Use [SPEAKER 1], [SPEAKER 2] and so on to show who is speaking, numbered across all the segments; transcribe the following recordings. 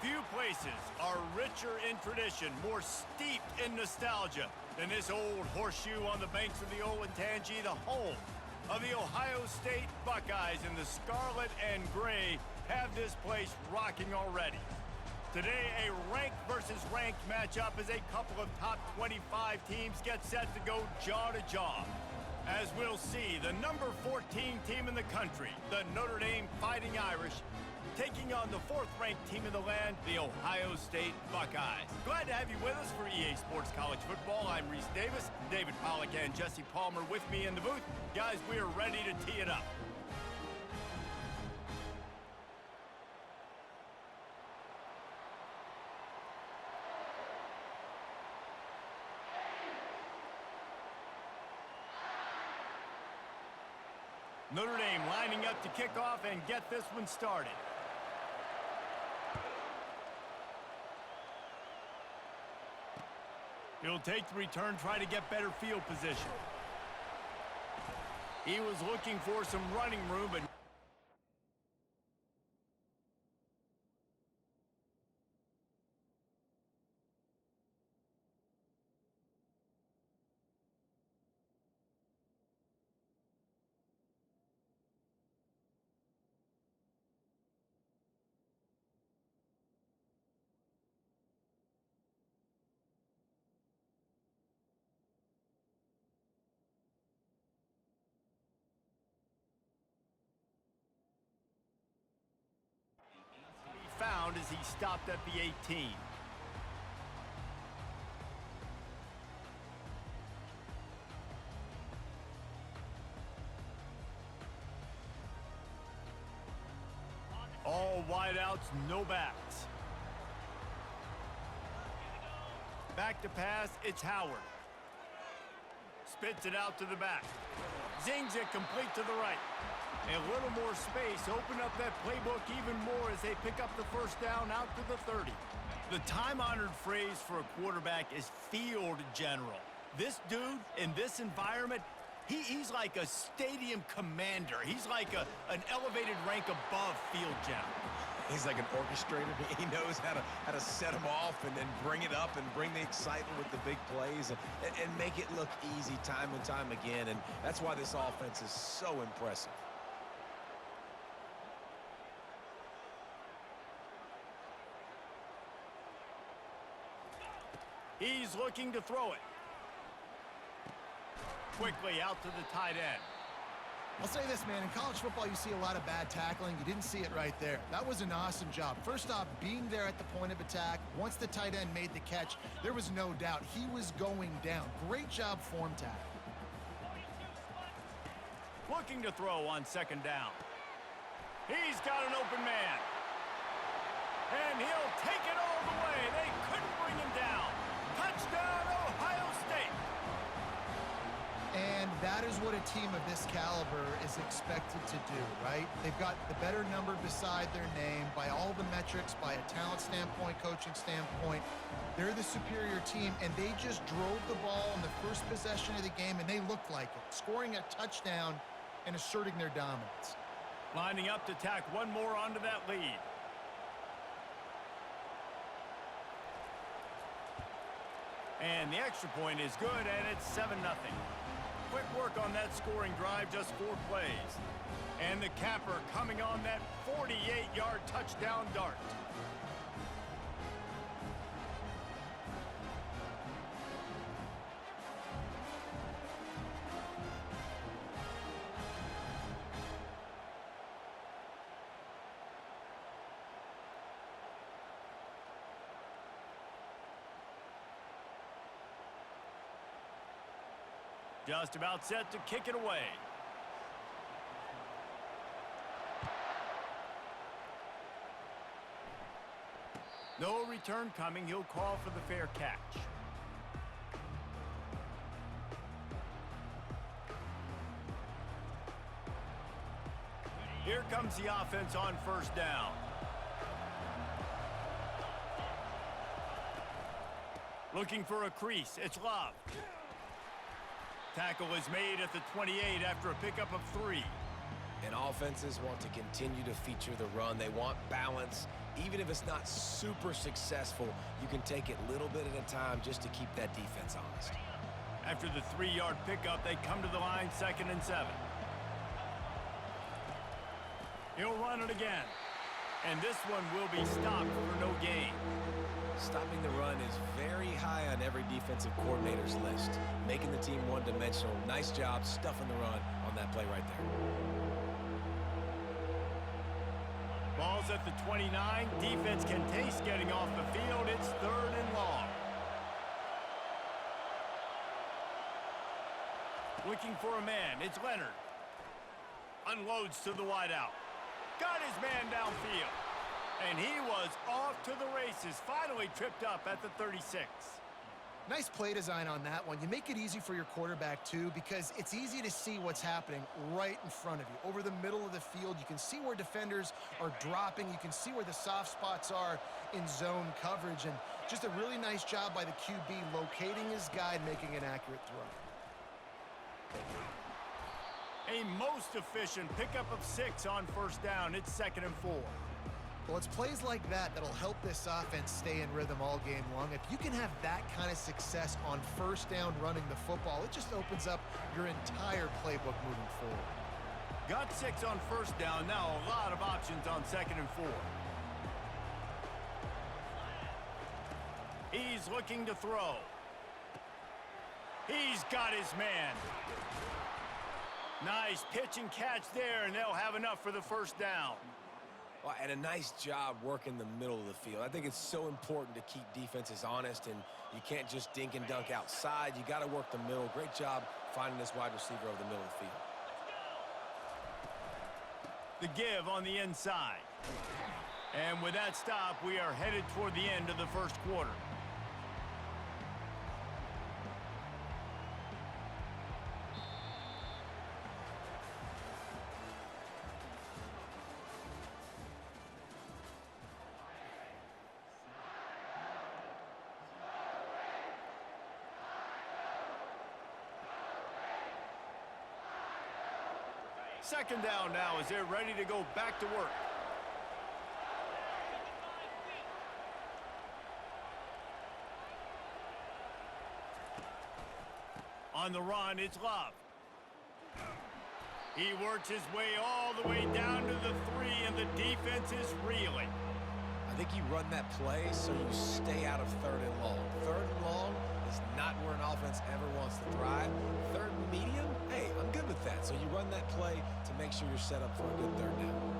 [SPEAKER 1] Few places are richer in tradition, more steeped in nostalgia than this old horseshoe on the banks of the Olentangy, the home of the Ohio State Buckeyes, and the scarlet and gray have this place rocking already. Today, a ranked versus ranked matchup as a couple of top 25 teams get set to go jaw to jaw. As we'll see, the number 14 team in the country, the Notre Dame Fighting Irish, taking on the 4th-ranked team in the land, the Ohio State Buckeyes. Glad to have you with us for EA Sports College Football. I'm Reese Davis, David Pollack and Jesse Palmer with me in the booth. Guys, we are ready to tee it up. Notre Dame lining up to kick off and get this one started. He'll take the return, try to get better field position. He was looking for some running room, but found as he stopped at the 18. All wideouts, no backs. Back to pass, it's Howard. Spits it out to the back. Zings it complete to the right. A little more space, open up that playbook even more as they pick up the first down out to the 30. The time-honored phrase for a quarterback is field general. This dude, in this environment, he's like a stadium commander. He's like an elevated rank above field general.
[SPEAKER 2] He's like an orchestrator. He knows how to set them off and then bring it up and bring the excitement with the big plays and make it look easy time and time again. And that's why this offense is so impressive.
[SPEAKER 1] He's looking to throw it. Quickly out to the tight end.
[SPEAKER 3] I'll say this, man. In college football, you see a lot of bad tackling. You didn't see it right there. That was an awesome job. First off, being there at the point of attack. Once the tight end made the catch, there was no doubt he was going down. Great job form tackle.
[SPEAKER 1] Looking to throw on second down. He's got an open man. And he'll take it all the way. They couldn't bring him down. Touchdown, Ohio State.
[SPEAKER 3] And that is what a team of this caliber is expected to do, right? They've got the better number beside their name by all the metrics, by a talent standpoint, coaching standpoint. They're the superior team, and they just drove the ball in the first possession of the game, and they looked like it, scoring a touchdown and asserting their dominance.
[SPEAKER 1] Lining up to tack one more onto that lead. And the extra point is good, and it's 7-0. Quick work on that scoring drive, just 4 plays. And the capper coming on that 48-yard touchdown dart. Just about set to kick it away. No return coming. He'll call for the fair catch. Here comes the offense on first down. Looking for a crease. It's Love. Tackle is made at the 28 after a pickup of 3.
[SPEAKER 2] And offenses want to continue to feature the run. They want balance Even if it's not super successful, you can take it little bit at a time just to keep that defense honest.
[SPEAKER 1] After the 3-yard pickup, they come to the line, 2nd and 7. He'll run it again. And this one will be stopped for no gain.
[SPEAKER 2] Stopping the run is very high on every defensive coordinator's list. Making the team one-dimensional. Nice job stuffing the run on that play right there.
[SPEAKER 1] Ball's at the 29. Defense can taste getting off the field. It's 3rd and long. Looking for a man. It's Leonard. Unloads to the wideout. Got his man downfield. And he was off to the races. Finally tripped up at the 36.
[SPEAKER 3] Nice play design on that one. You make it easy for your quarterback, too, because it's easy to see what's happening right in front of you. Over the middle of the field, you can see where defenders are dropping. You can see where the soft spots are in zone coverage. And just a really nice job by the QB locating his guy and making an accurate throw.
[SPEAKER 1] A most efficient pickup of 6 on 1st down. It's 2nd and 4.
[SPEAKER 3] Well, it's plays like that that'll help this offense stay in rhythm all game long. If you can have that kind of success on 1st down running the football, it just opens up your entire playbook moving forward.
[SPEAKER 1] Got 6 on 1st down. Now a lot of options on 2nd and 4. He's looking to throw. He's got his man. Nice pitch and catch there, and they'll have enough for the 1st down.
[SPEAKER 2] Well, and a nice job working the middle of the field. I think it's so important to keep defenses honest, and you can't just dink and dunk outside. You got to work the middle. Great job finding this wide receiver over the middle of the field.
[SPEAKER 1] The give on the inside. And with that stop, we are headed toward the end of the 1st quarter. Second down now as they're ready to go back to work. On the run, it's Love. He works his way all the way down to the 3, and the defense is reeling.
[SPEAKER 2] I think you run that play so you stay out of 3rd and long. 3rd and long is not where an offense ever wants to thrive. 3rd and medium, hey, I'm good with that. So you run that play to make sure you're set up for a good 3rd down.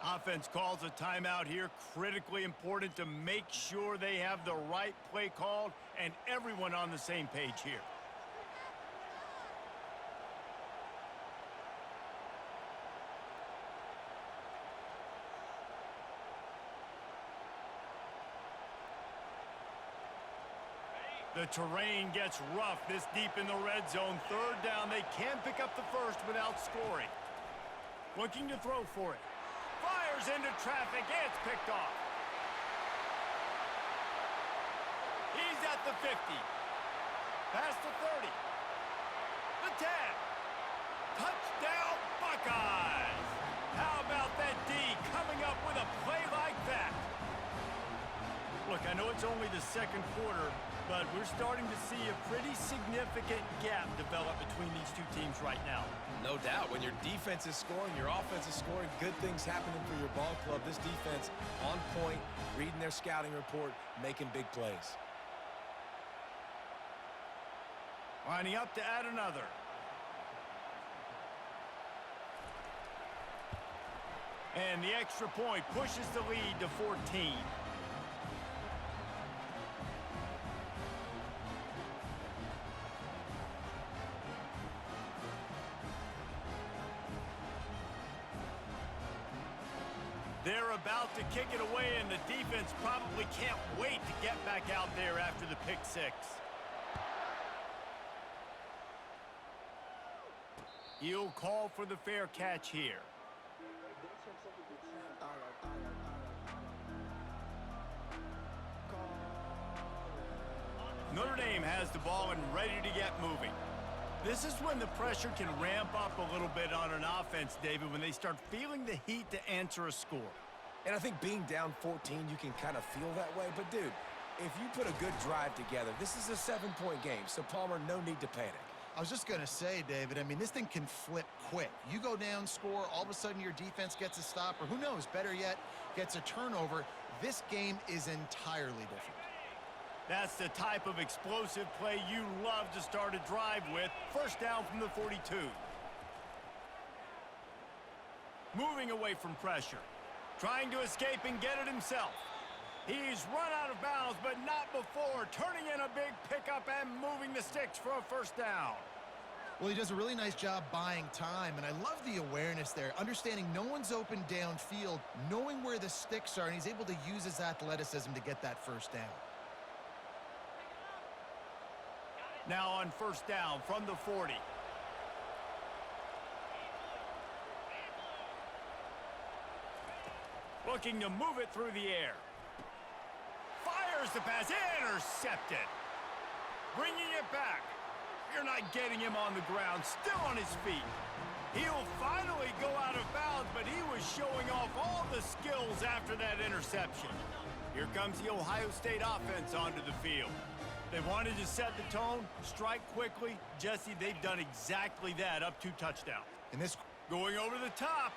[SPEAKER 1] Offense calls a timeout here. Critically important to make sure they have the right play called and everyone on the same page here. The terrain gets rough this deep in the red zone. 3rd down, they can pick up the 1st without scoring. Looking to throw for it. Fires into traffic, and it's picked off. He's at the 50. Past the 30. The 10. Touchdown, Buckeyes! How about that D coming up with a play like that? Look, I know it's only the 2nd quarter, but we're starting to see a pretty significant gap develop between these two teams right now.
[SPEAKER 2] No doubt. When your defense is scoring, your offense is scoring, good things happening for your ball club. This defense on point, reading their scouting report, making big plays.
[SPEAKER 1] Lining up to add another. And the extra point pushes the lead to 14. They're about to kick it away, and the defense probably can't wait to get back out there after the pick 6. He'll call for the fair catch here. Notre Dame has the ball and ready to get moving. This is when the pressure can ramp up a little bit on an offense, David, when they start feeling the heat to answer a score.
[SPEAKER 2] And I think being down 14, you can kind of feel that way. But, dude, if you put a good drive together, this is a 7-point game. So, Palmer, no need to panic.
[SPEAKER 3] I was just going to say, David, I mean, this thing can flip quick. You go down, score, all of a sudden your defense gets a stop, or who knows, better yet, gets a turnover. This game is entirely different.
[SPEAKER 1] That's the type of explosive play you love to start a drive with. First down from the 42. Moving away from pressure. Trying to escape and get it himself. He's run out of bounds, but not before. Turning in a big pickup and moving the sticks for a first down.
[SPEAKER 3] Well, he does a really nice job buying time, and I love the awareness there. Understanding no one's open downfield, knowing where the sticks are, and he's able to use his athleticism to get that first down.
[SPEAKER 1] Now on first down from the 40. Looking to move it through the air. Fires the pass, intercepted. Bringing it back. You're not getting him on the ground, still on his feet. He'll finally go out of bounds, but he was showing off all the skills after that interception. Here comes the Ohio State offense onto the field. They wanted to set the tone, strike quickly. Jesse, they've done exactly that, up 2 touchdowns.
[SPEAKER 3] And this
[SPEAKER 1] Going over the top.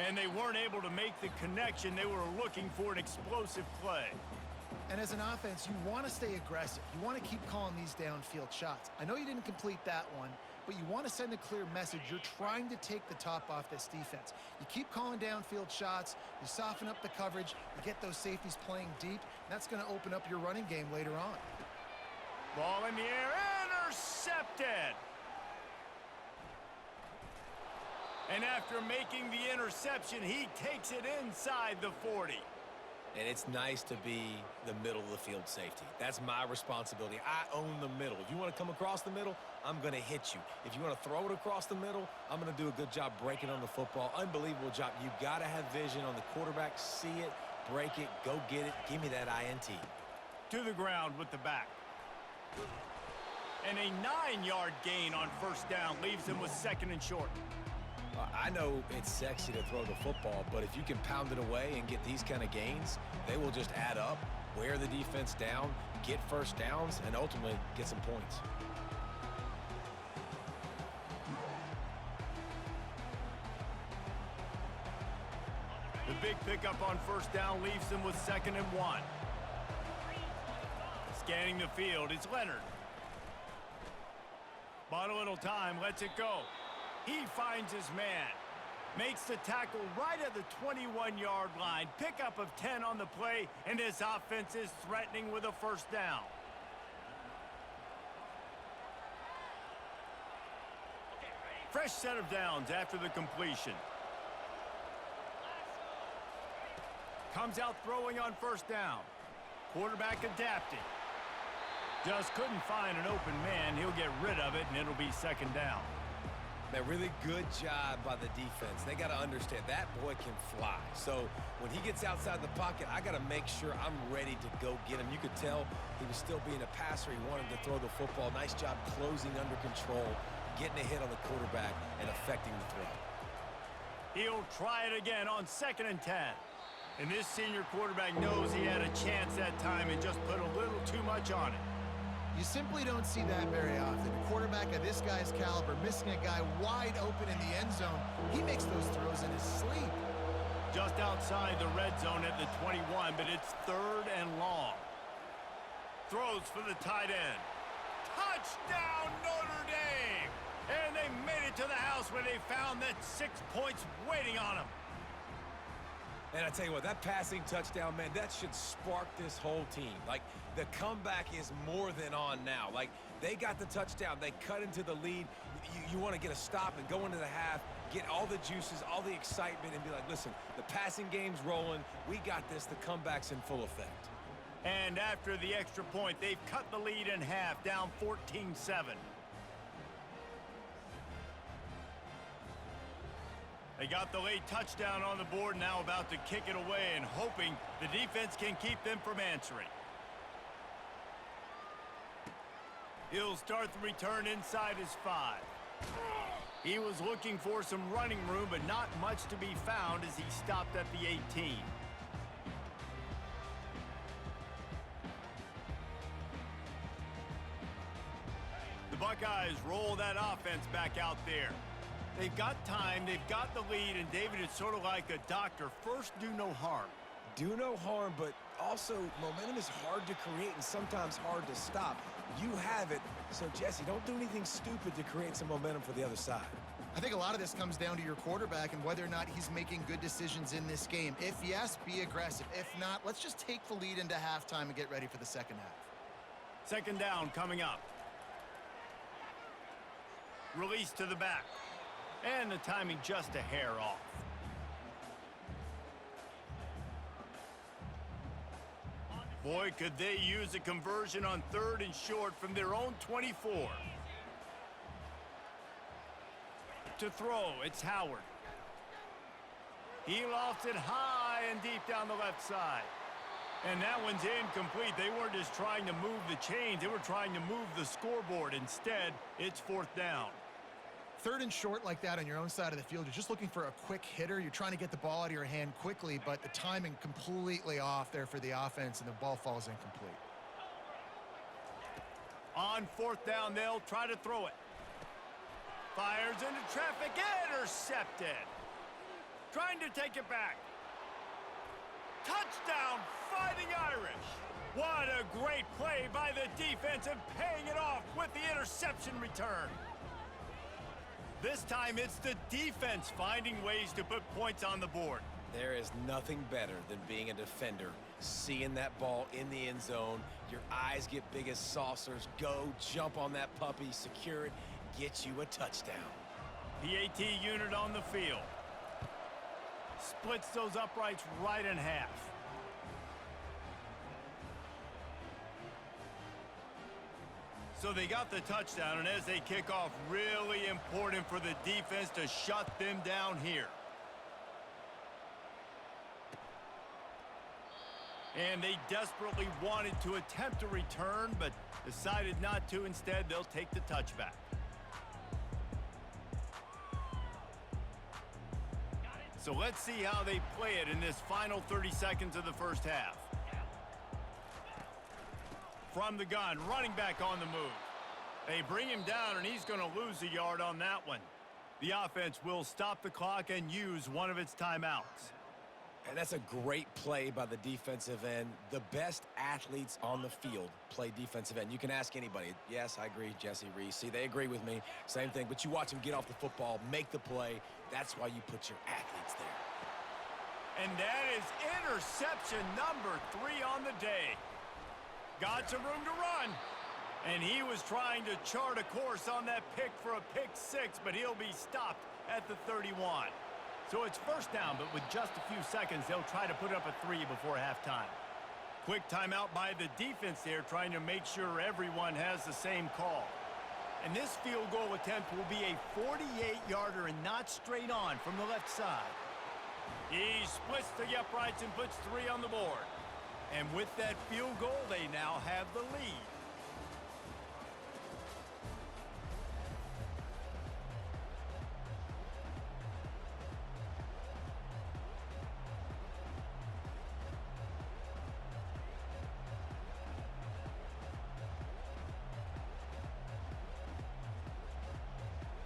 [SPEAKER 1] And they weren't able to make the connection. They were looking for an explosive play.
[SPEAKER 3] And as an offense, you want to stay aggressive. You want to keep calling these downfield shots. I know you didn't complete that one, but you want to send a clear message. You're trying to take the top off this defense. You keep calling downfield shots. You soften up the coverage. You get those safeties playing deep. That's going to open up your running game later on.
[SPEAKER 1] Ball in the air, intercepted. And after making the interception, he takes it inside the 40.
[SPEAKER 2] And it's nice to be the middle of the field safety. That's my responsibility. I own the middle. If you want to come across the middle, I'm going to hit you. If you want to throw it across the middle, I'm going to do a good job breaking on the football. Unbelievable job. You got to have vision on the quarterback. See it, break it, go get it. Give me that INT.
[SPEAKER 1] To the ground with the back. And a 9-yard gain on first down leaves him with 2nd and short.
[SPEAKER 2] I know it's sexy to throw the football, but if you can pound it away and get these kind of gains, they will just add up, wear the defense down, get first downs, and ultimately get some points.
[SPEAKER 1] The big pickup on first down leaves him with 2nd and 1. Scanning the field, it's Leonard. Bought a little time, lets it go. He finds his man. Makes the tackle right at the 21-yard line. Pickup of 10 on the play, and this offense is threatening with a first down. Fresh set of downs after the completion. Comes out throwing on first down. Quarterback adapting. Just couldn't find an open man. He'll get rid of it, and it'll be 2nd down.
[SPEAKER 2] A really good job by the defense. They got to understand that boy can fly. So when he gets outside the pocket, I got to make sure I'm ready to go get him. You could tell he was still being a passer. He wanted to throw the football. Nice job closing under control, getting a hit on the quarterback, and affecting the throw.
[SPEAKER 1] He'll try it again on 2nd and 10. And this senior quarterback knows he had a chance that time and just put a little too much on it.
[SPEAKER 3] You simply don't see that very often. A quarterback of this guy's caliber missing a guy wide open in the end zone. He makes those throws in his sleep.
[SPEAKER 1] Just outside the red zone at the 21, but it's 3rd and long. Throws for the tight end. Touchdown, Notre Dame! And they made it to the house where they found that 6 points waiting on them.
[SPEAKER 2] And I tell you what, that passing touchdown, man, that should spark this whole team. Like, the comeback is more than on now. Like, they got the touchdown. They cut into the lead. You want to get a stop and go into the half, get all the juices, all the excitement, and be like, listen, the passing game's rolling. We got this. The comeback's in full effect.
[SPEAKER 1] And after the extra point, they've cut the lead in half, down 14-7. They got the late touchdown on the board, now about to kick it away and hoping the defense can keep them from answering. He'll start the return inside his 5. He was looking for some running room, but not much to be found as he stopped at the 18. The Buckeyes roll that offense back out there. They've got time, they've got the lead, and David, it's sort of like a doctor. First, do no harm.
[SPEAKER 2] Do no harm, but also momentum is hard to create and sometimes hard to stop. You have it, so Jesse, don't do anything stupid to create some momentum for the other side.
[SPEAKER 3] I think a lot of this comes down to your quarterback and whether or not he's making good decisions in this game. If yes, be aggressive. If not, let's just take the lead into halftime and get ready for the second half.
[SPEAKER 1] Second down coming up. Release to the back. And the timing just a hair off. Boy, could they use a conversion on 3rd and short from their own 24. To throw, it's Howard. He lofts it high and deep down the left side. And that one's incomplete. They weren't just trying to move the chains, they were trying to move the scoreboard. Instead, it's 4th down.
[SPEAKER 3] 3rd and short like that on your own side of the field, you're just looking for a quick hitter. You're trying to get the ball out of your hand quickly, but the timing completely off there for the offense, and the ball falls incomplete.
[SPEAKER 1] On 4th down, they'll try to throw it. Fires into traffic, intercepted. Trying to take it back. Touchdown, Fighting Irish. What a great play by the defense and paying it off with the interception return. This time, it's the defense finding ways to put points on the board.
[SPEAKER 2] There is nothing better than being a defender, seeing that ball in the end zone. Your eyes get big as saucers. Go, jump on that puppy, secure it, get you a touchdown.
[SPEAKER 1] PAT unit on the field. Splits those uprights right in half. So they got the touchdown, and as they kick off, really important for the defense to shut them down here. And they desperately wanted to attempt a return, but decided not to. Instead, they'll take the touchback. So let's see how they play it in this final 30 seconds of the first half. From the gun, running back on the move. They bring him down, and he's going to lose a yard on that one. The offense will stop the clock and use one of its timeouts.
[SPEAKER 2] And that's a great play by the defensive end. The best athletes on the field play defensive end. You can ask anybody. Yes, I agree, Jesse Reese. See, they agree with me. Same thing. But you watch them get off the football, make the play. That's why you put your athletes there.
[SPEAKER 1] And that is interception number 3 on the day. Got some room to run. And he was trying to chart a course on that pick for a pick 6, but he'll be stopped at the 31. So it's first down, but with just a few seconds, they'll try to put up a 3 before halftime. Quick timeout by the defense there, trying to make sure everyone has the same call. And this field goal attempt will be a 48-yarder and not straight on from the left side. He splits the uprights and puts 3 on the board. And with that field goal, they now have the lead.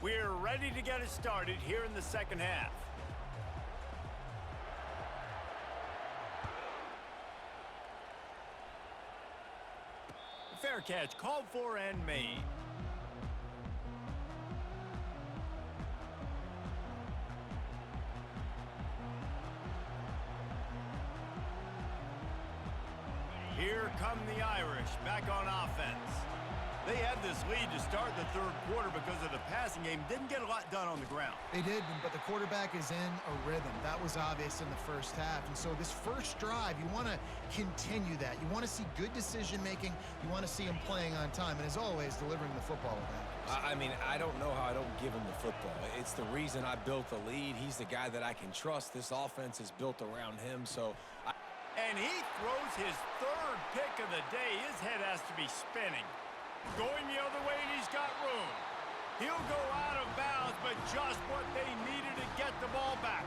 [SPEAKER 1] We're ready to get it started here in the second half. Fair catch called for and made. Here come the Irish back on offense. They had this lead to start the third quarter because of the passing game. Didn't get a lot done on the ground.
[SPEAKER 3] They did, but the quarterback is in a rhythm. That was obvious in the first half. And so this first drive, you want to continue that. You want to see good decision-making. You want to see him playing on time. And as always, delivering the football with accuracy.
[SPEAKER 2] I mean, I don't know how I don't give him the football. It's the reason I built the lead. He's the guy that I can trust. This offense is built around him, so...
[SPEAKER 1] And he throws his third pick of the day. His head has to be spinning. Going the other way, and he's got room. He'll go out of bounds, but just what they needed to get the ball back.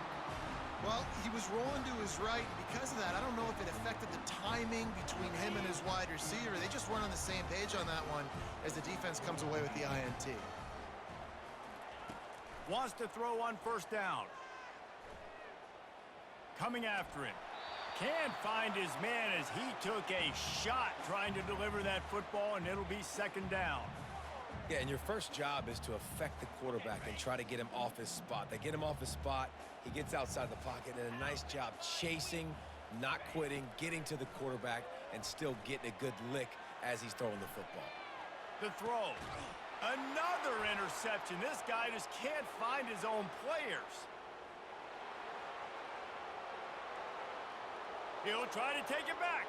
[SPEAKER 3] Well, he was rolling to his right, and because of that, I don't know if it affected the timing between him and his wide receiver. They just weren't on the same page on that one as the defense comes away with the INT.
[SPEAKER 1] Wants to throw on first down. Coming after him. Can't find his man as he took a shot trying to deliver that football, and it'll be second down.
[SPEAKER 2] Yeah, and your first job is to affect the quarterback and try to get him off his spot. They get him off his spot, he gets outside the pocket, and a nice job chasing, not quitting, getting to the quarterback, and still getting a good lick as he's throwing the football.
[SPEAKER 1] The throw. Another interception. This guy just can't find his own players. He'll try to take it back.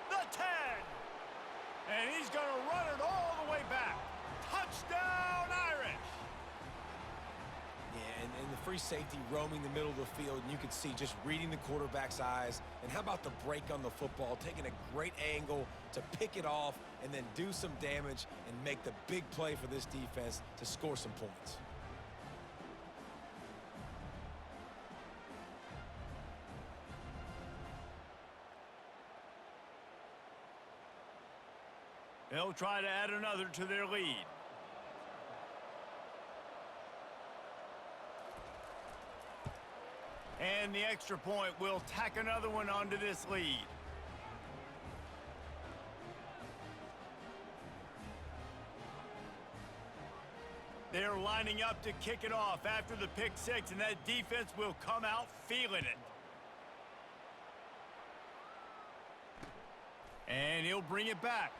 [SPEAKER 1] The 10. And he's going to run it all the way back. Touchdown, Irish!
[SPEAKER 2] Yeah, and the free safety roaming the middle of the field, and you can see just reading the quarterback's eyes. And how about the break on the football, taking a great angle to pick it off and then do some damage and make the big play for this defense to score some points.
[SPEAKER 1] They'll try to add another to their lead. And the extra point will tack another one onto this lead. They're lining up to kick it off after the pick six, and that defense will come out feeling it. And he'll bring it back.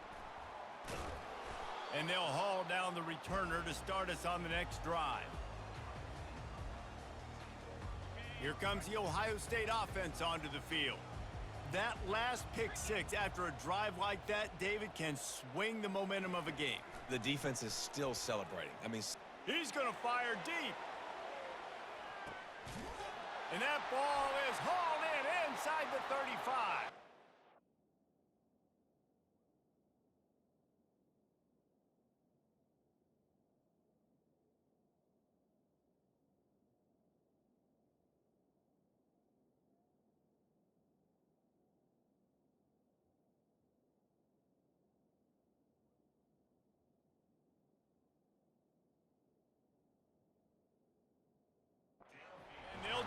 [SPEAKER 1] And they'll haul down the returner to start us on the next drive. Here comes the Ohio State offense onto the field. That last pick six after a drive like that, David, can swing the momentum of a game.
[SPEAKER 2] The defense is still celebrating. I mean,
[SPEAKER 1] he's going to fire deep. And that ball is hauled in inside the 35.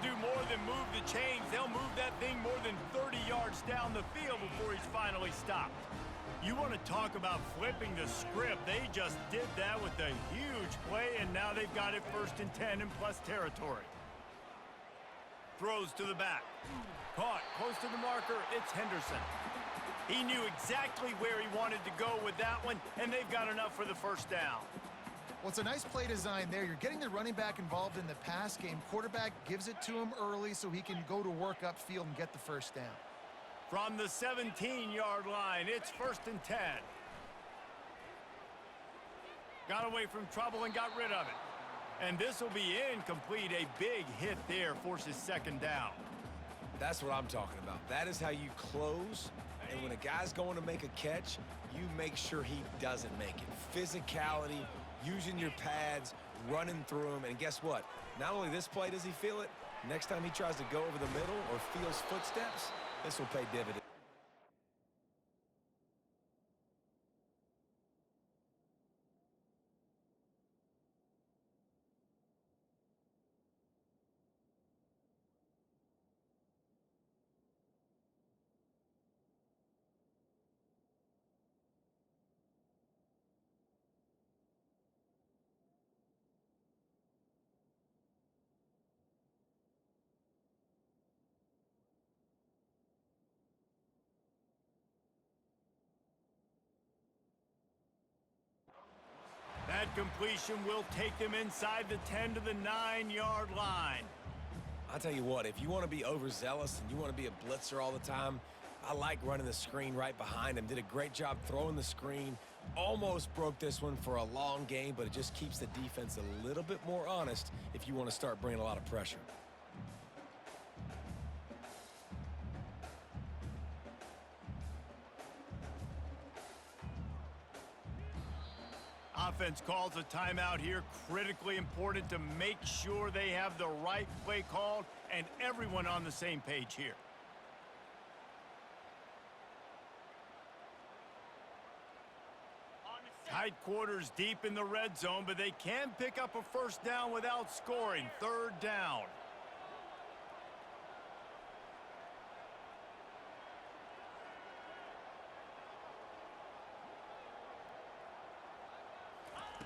[SPEAKER 1] Do more than move the chains. They'll move that thing more than 30 yards down the field before he's finally stopped. You want to talk about flipping the script. They just did that with a huge play, and now they've got it first and 10 in plus territory. Throws to the back. Caught close to the marker. It's Henderson. He knew exactly where he wanted to go with that one, and they've got enough for the first down.
[SPEAKER 3] Well, it's a nice play design there. You're getting the running back involved in the pass game. Quarterback gives it to him early so he can go to work upfield and get the first down.
[SPEAKER 1] From the 17-yard line, it's first and 10. Got away from trouble and got rid of it. And this will be incomplete. A big hit there forces second down.
[SPEAKER 2] that's what I'm talking about. That is how you close. And when a guy's going to make a catch, you make sure he doesn't make it. Physicality, using your pads, running through them. And guess what? Not only this play does he feel it, next time he tries to go over the middle or feels footsteps, this will pay dividends.
[SPEAKER 1] That completion will take them inside the 10 to the 9-yard line.
[SPEAKER 2] I'll tell you what, if you want to be overzealous and you want to be a blitzer all the time, I like running the screen right behind him. Did a great job throwing the screen. Almost broke this one for a long game, but it just keeps the defense a little bit more honest if you want to start bringing a lot of pressure.
[SPEAKER 1] Offense calls a timeout here. Critically important to make sure they have the right play called and everyone on the same page here. Tight quarters deep in the red zone, but they can pick up a first down without scoring. Third down.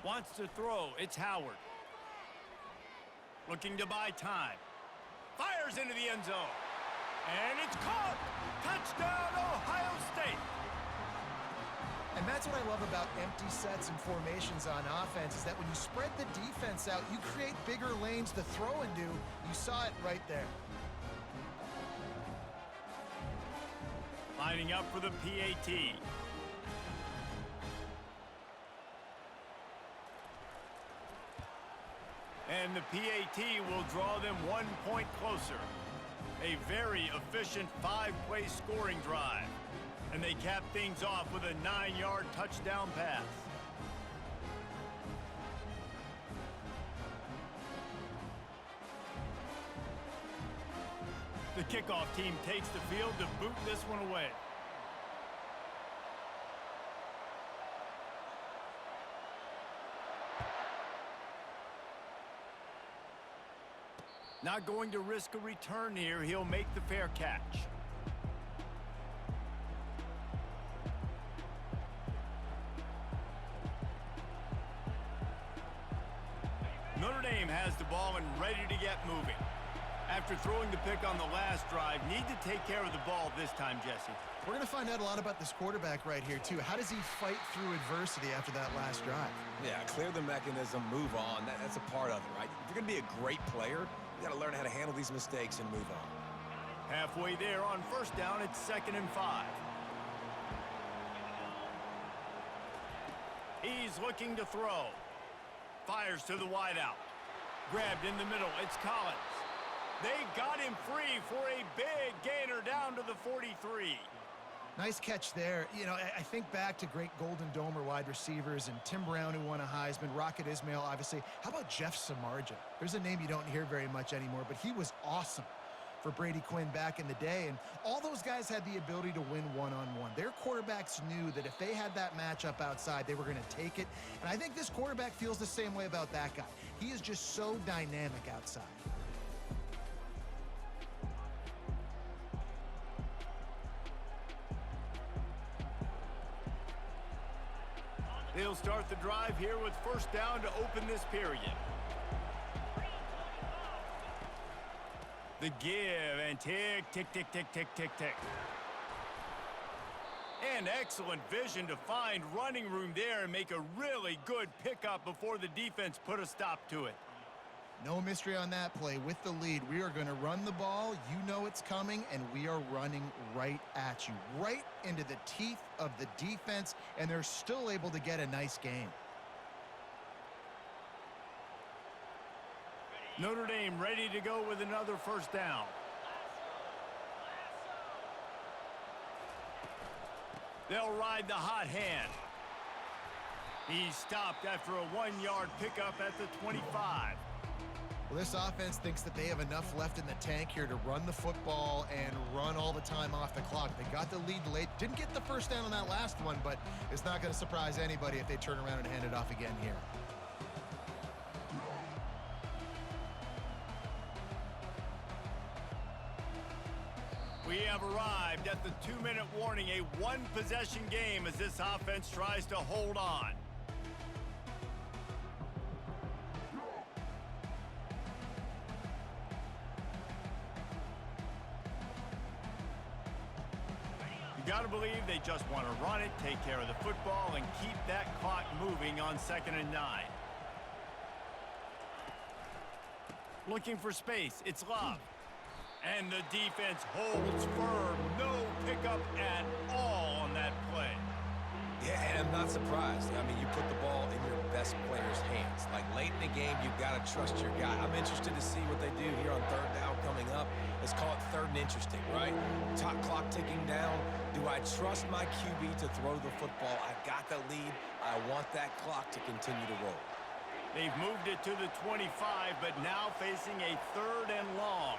[SPEAKER 1] Wants to throw. It's Howard. Looking to buy time. Fires into the end zone. And it's caught. Touchdown, Ohio State.
[SPEAKER 3] And that's what I love about empty sets and formations on offense is that when you spread the defense out, you create bigger lanes to throw into. You saw it right there.
[SPEAKER 1] Lining up for the PAT. And the PAT will draw them 1 point closer. A very efficient 5-play scoring drive. And they cap things off with a 9-yard touchdown pass. The kickoff team takes the field to boot this one away. Not going to risk a return here. He'll make the fair catch. Notre Dame has the ball and ready to get moving. After throwing the pick on the last drive, need to take care of the ball this time, Jesse.
[SPEAKER 3] We're going to find out a lot about this quarterback right here, too. How does he fight through adversity after that last drive?
[SPEAKER 2] Yeah, clear the mechanism, move on. That's a part of it, right? If you're going to be a great player, you got to learn how to handle these mistakes and move on.
[SPEAKER 1] Halfway there on first down, it's 2nd and 5. He's looking to throw. Fires to the wideout. Grabbed in the middle, it's Collins. They got him free for a big gainer down to the 43.
[SPEAKER 3] Nice catch there. You know, I think back to great Golden Domer wide receivers and Tim Brown, who won a Heisman, Rocket Ismail, obviously. How about Jeff Samardzija? There's a name you don't hear very much anymore, but he was awesome for Brady Quinn back in the day. And all those guys had the ability to win one-on-one. Their quarterbacks knew that if they had that matchup outside, they were going to take it. And I think this quarterback feels the same way about that guy. He is just so dynamic outside.
[SPEAKER 1] They'll start the drive here with first down to open this period. The give and tick, tick, tick, tick, tick, tick, tick. And excellent vision to find running room there and make a really good pickup before the defense put a stop to it.
[SPEAKER 3] No mystery on that play. With the lead, we are going to run the ball. You know it's coming, and we are running right at you, right into the teeth of the defense, and they're still able to get a nice game.
[SPEAKER 1] Notre Dame ready to go with another first down. They'll ride the hot hand. He stopped after a 1-yard pickup at the 25.
[SPEAKER 3] Well, this offense thinks that they have enough left in the tank here to run the football and run all the time off the clock. They got the lead late. Didn't get the first down on that last one, but it's not going to surprise anybody if they turn around and hand it off again here.
[SPEAKER 1] We have arrived at the 2-minute warning, a one-possession game as this offense tries to hold on. You got to believe they just want to run it, take care of the football, and keep that clock moving on 2nd and 9. Looking for space, it's Love. And the defense holds firm. No pickup at all on that play.
[SPEAKER 2] Yeah, and I'm not surprised. I mean, you put the ball in your best player's hands. Like, late in the game, you've got to trust your guy. I'm interested to see what they do here on third down coming up. Let's call it third and interesting, right? Top clock ticking down. Do I trust my QB to throw the football? I got the lead. I want that clock to continue to roll.
[SPEAKER 1] They've moved it to the 25, but now facing a third and long.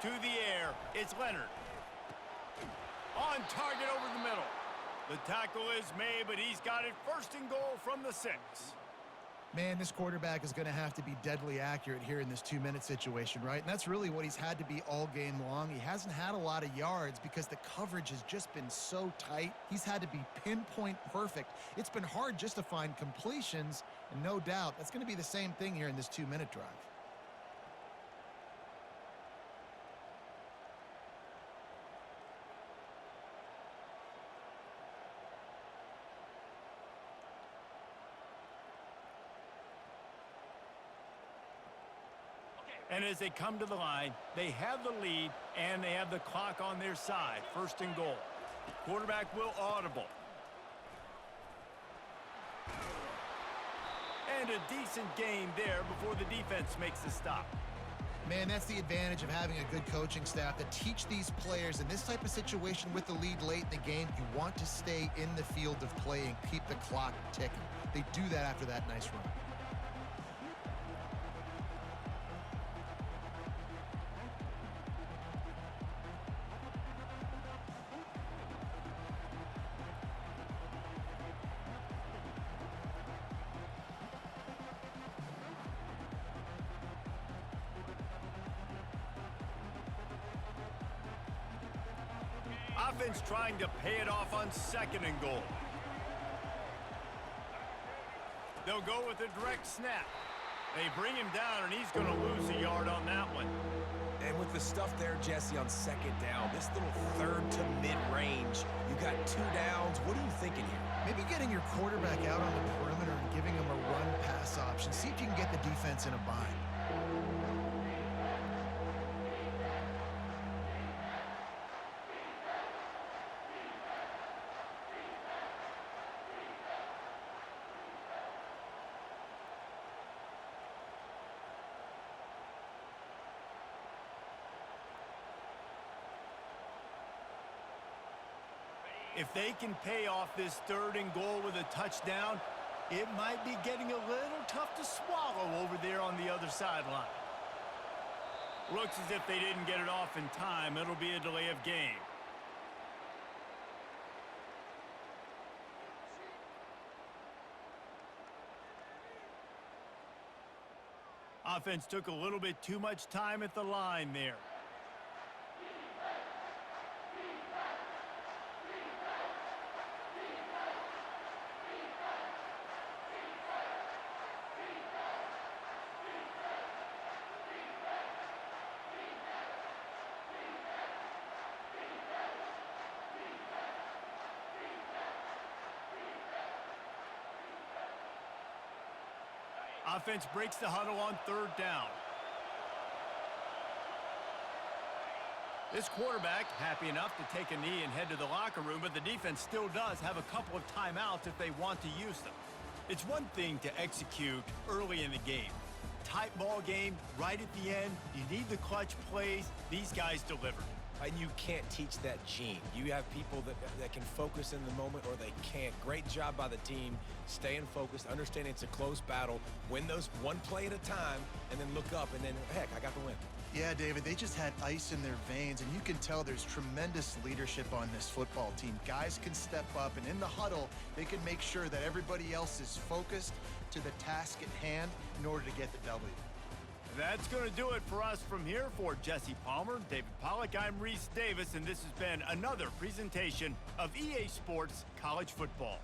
[SPEAKER 1] To the air, it's Leonard. On target over the middle. The tackle is made, but he's got it first and goal from the 6.
[SPEAKER 3] Man, this quarterback is going to have to be deadly accurate here in this 2-minute situation, right? And that's really what he's had to be all game long. He hasn't had a lot of yards because the coverage has just been so tight. He's had to be pinpoint perfect. It's been hard just to find completions, and no doubt that's going to be the same thing here in this 2-minute drive.
[SPEAKER 1] And as they come to the line, they have the lead and they have the clock on their side. First and goal. Quarterback will audible. And a decent game there before the defense makes the stop.
[SPEAKER 3] Man, that's the advantage of having a good coaching staff to teach these players in this type of situation with the lead late in the game. You want to stay in the field of play and keep the clock ticking. They do that after that nice run.
[SPEAKER 1] Offense trying to pay it off on second and goal. They'll go with a direct snap. They bring him down, and he's going to lose a yard on that one.
[SPEAKER 2] And with the stuff there, Jesse, on second down, this little third to mid-range, you got 2 downs. What are you thinking here?
[SPEAKER 3] Maybe getting your quarterback out on the perimeter and giving him a run-pass option. See if you can get the defense in a bind.
[SPEAKER 1] If they can pay off this third and goal with a touchdown, it might be getting a little tough to swallow over there on the other sideline. Looks as if they didn't get it off in time. It'll be a delay of game. Offense took a little bit too much time at the line there. Offense breaks the huddle on third down. This quarterback happy enough to take a knee and head to the locker room, but the defense still does have a couple of timeouts if they want to use them. It's one thing to execute early in the game. Tight ball game, right at the end, you need the clutch plays. These guys delivered.
[SPEAKER 2] And you can't teach that gene. You have people that can focus in the moment or they can't. Great job by the team, staying focused, understanding it's a close battle, win those one play at a time, and then look up, and then, heck, I got the win.
[SPEAKER 3] Yeah, David, they just had ice in their veins, and you can tell there's tremendous leadership on this football team. Guys can step up, and in the huddle, they can make sure that everybody else is focused to the task at hand in order to get the W.
[SPEAKER 1] That's going to do it for us from here. For Jesse Palmer, David Pollack, I'm Reese Davis, and this has been another presentation of EA Sports College Football.